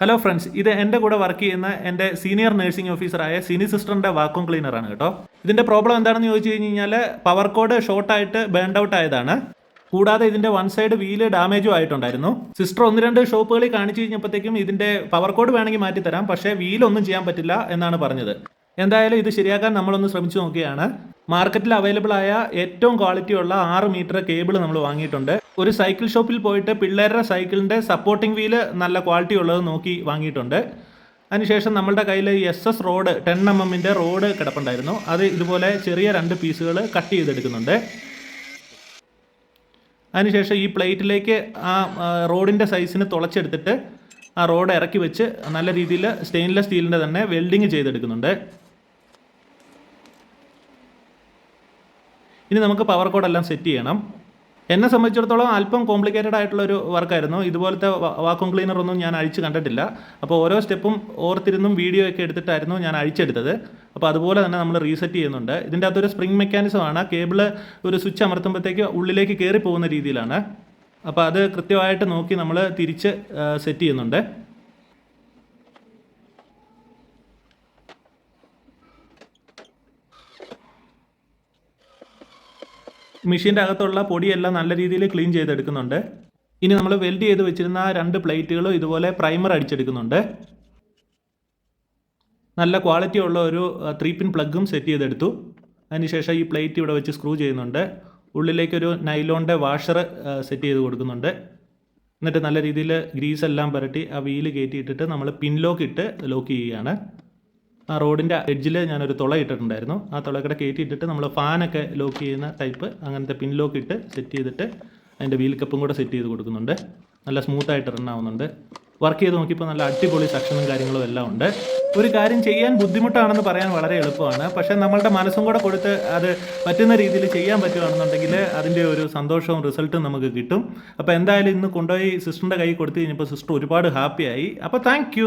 Hello friends, ഇത് എൻ്റെ കൂടെ വർക്ക് ചെയ്യുന്ന എൻ്റെ സീനിയർ നഴ്സിംഗ് ഓഫീസറായ സിനി സിസ്റ്ററിൻ്റെ വാക്വം ക്ലീനറാണ് കേട്ടോ. ഇതിൻ്റെ പ്രോബ്ലം എന്താണെന്ന് ചോദിച്ചു കഴിഞ്ഞാൽ പവർ കോഡ് ഷോർട്ടായിട്ട് ബേൺഡ് ഔട്ട് ആയതാണ്. കൂടാതെ ഇതിൻ്റെ വൺ സൈഡ് വീല് ഡാമേജും ആയിട്ടുണ്ടായിരുന്നു. സിസ്റ്റർ ഒന്ന് രണ്ട് ഷോപ്പുകളിൽ കാണിച്ചു കഴിഞ്ഞപ്പോഴത്തേക്കും ഇതിൻ്റെ പവർ കോഡ് വേണമെങ്കിൽ മാറ്റിത്തരാം, പക്ഷേ വീലൊന്നും ചെയ്യാൻ പറ്റില്ല എന്നാണ് പറഞ്ഞത്. എന്തായാലും ഇത് ശരിയാക്കാൻ നമ്മളൊന്ന് ശ്രമിച്ചു നോക്കുകയാണ്. മാർക്കറ്റിൽ അവൈലബിൾ ആയ ഏറ്റവും ക്വാളിറ്റിയുള്ള 6 മീറ്റർ കേബിൾ നമ്മൾ വാങ്ങിയിട്ടുണ്ട്. ഒരു സൈക്കിൾ ഷോപ്പിൽ പോയിട്ട് പിള്ളേരുടെ സൈക്കിളിൻ്റെ സപ്പോർട്ടിംഗ് വീല് നല്ല ക്വാളിറ്റി ഉള്ളത് നോക്കി വാങ്ങിയിട്ടുണ്ട്. അതിനുശേഷം നമ്മളുടെ കയ്യിൽ SS റോഡ് 10 mm റോഡ് കിടപ്പുണ്ടായിരുന്നു. അത് ഇതുപോലെ ചെറിയ 2 പീസുകൾ കട്ട് ചെയ്തെടുക്കുന്നുണ്ട്. അതിനുശേഷം ഈ പ്ലേറ്റിലേക്ക് ആ റോഡിൻ്റെ സൈസിന് തുളച്ചെടുത്തിട്ട് ആ റോഡ് ഇറക്കി വെച്ച് നല്ല രീതിയിൽ സ്റ്റെയിൻലെസ് സ്റ്റീലിൻ്റെ തന്നെ വെൽഡിങ് ചെയ്തെടുക്കുന്നുണ്ട്. ഇനി നമുക്ക് പവർ കോഡെല്ലാം സെറ്റ് ചെയ്യണം. എന്നെ സംബന്ധിച്ചിടത്തോളം അല്പം കോംപ്ലിക്കേറ്റഡ് ആയിട്ടുള്ളൊരു വർക്കായിരുന്നു. ഇതുപോലത്തെ വാക്വം ക്ലീനർ ഒന്നും ഞാൻ അഴിച്ച് കണ്ടിട്ടില്ല. അപ്പോൾ ഓരോ സ്റ്റെപ്പും ഓർത്തിരുന്നും വീഡിയോ ഒക്കെ എടുത്തിട്ടായിരുന്നു ഞാൻ അഴിച്ചെടുത്തത്. അപ്പോൾ അതുപോലെ തന്നെ നമ്മൾ റീസെറ്റ് ചെയ്യുന്നുണ്ട്. ഇതിൻ്റെ അകത്തൊരു സ്പ്രിംഗ് മെക്കാനിസമാണ്. കേബിള് ഒരു സ്വിച്ച് അമർത്തുമ്പോഴത്തേക്ക് ഉള്ളിലേക്ക് കയറി പോകുന്ന രീതിയിലാണ്. അപ്പോൾ അത് കൃത്യമായിട്ട് നോക്കി നമ്മൾ തിരിച്ച് സെറ്റ് ചെയ്യുന്നുണ്ട്. മെഷീൻ്റെ അകത്തുള്ള പൊടിയെല്ലാം നല്ല രീതിയിൽ ക്ലീൻ ചെയ്തെടുക്കുന്നുണ്ട്. ഇനി നമ്മൾ വെൽഡ് ചെയ്ത് വെച്ചിരുന്ന 2 പ്ലേറ്റുകളും ഇതുപോലെ പ്രൈമർ അടിച്ചെടുക്കുന്നുണ്ട്. നല്ല ക്വാളിറ്റി ഉള്ള ഒരു 3 പിൻ പ്ലഗും സെറ്റ് ചെയ്തെടുത്തു. അതിനുശേഷം ഈ പ്ലേറ്റ് ഇവിടെ വെച്ച് സ്ക്രൂ ചെയ്യുന്നുണ്ട്. ഉള്ളിലേക്കൊരു നൈലോണിൻ്റെ വാഷർ സെറ്റ് ചെയ്ത് കൊടുക്കുന്നുണ്ട്. എന്നിട്ട് നല്ല രീതിയിൽ ഗ്രീസ് എല്ലാം പുരട്ടി ആ വീല് കയറ്റിയിട്ടിട്ട് നമ്മൾ പിൻ ലോക്ക് ഇട്ട് ലോക്ക് ചെയ്യുകയാണ്. ആ റോഡിൻ്റെ എഡ്ജിൽ ഞാനൊരു തുള ഇട്ടിട്ടുണ്ടായിരുന്നു. ആ തുളക്കടെ കയറ്റിയിട്ടിട്ട് നമ്മൾ ഫാനൊക്കെ ലോക്ക് ചെയ്യുന്ന ടൈപ്പ് അങ്ങനത്തെ പിൻ ലോക്ക് ഇട്ട് സെറ്റ് ചെയ്തിട്ട് അതിൻ്റെ വീൽ കപ്പും കൂടെ സെറ്റ് ചെയ്ത് കൊടുക്കുന്നുണ്ട്. നല്ല സ്മൂത്തായിട്ട് റൺ ആവുന്നുണ്ട്. വർക്ക് ചെയ്ത് നോക്കിയപ്പോൾ നല്ല അടിപൊളി സെക്ഷനും കാര്യങ്ങളും എല്ലാം ഉണ്ട്. ഒരു കാര്യം ചെയ്യാൻ ബുദ്ധിമുട്ടാണെന്ന് പറയാൻ വളരെ എളുപ്പമാണ്. പക്ഷേ നമ്മളുടെ മനസ്സും കൂടെ കൊടുത്ത് അത് പറ്റുന്ന രീതിയിൽ ചെയ്യാൻ പറ്റുകയാണെന്നുണ്ടെങ്കിൽ അതിൻ്റെ ഒരു സന്തോഷവും റിസൾട്ടും നമുക്ക് കിട്ടും. അപ്പോൾ എന്തായാലും ഇന്ന് കൊണ്ടുപോയി സിസ്റ്ററിൻ്റെ കൈ കൊടുത്തു കഴിഞ്ഞപ്പോൾ സിസ്റ്റർ ഒരുപാട് ഹാപ്പിയായി. അപ്പോൾ താങ്ക്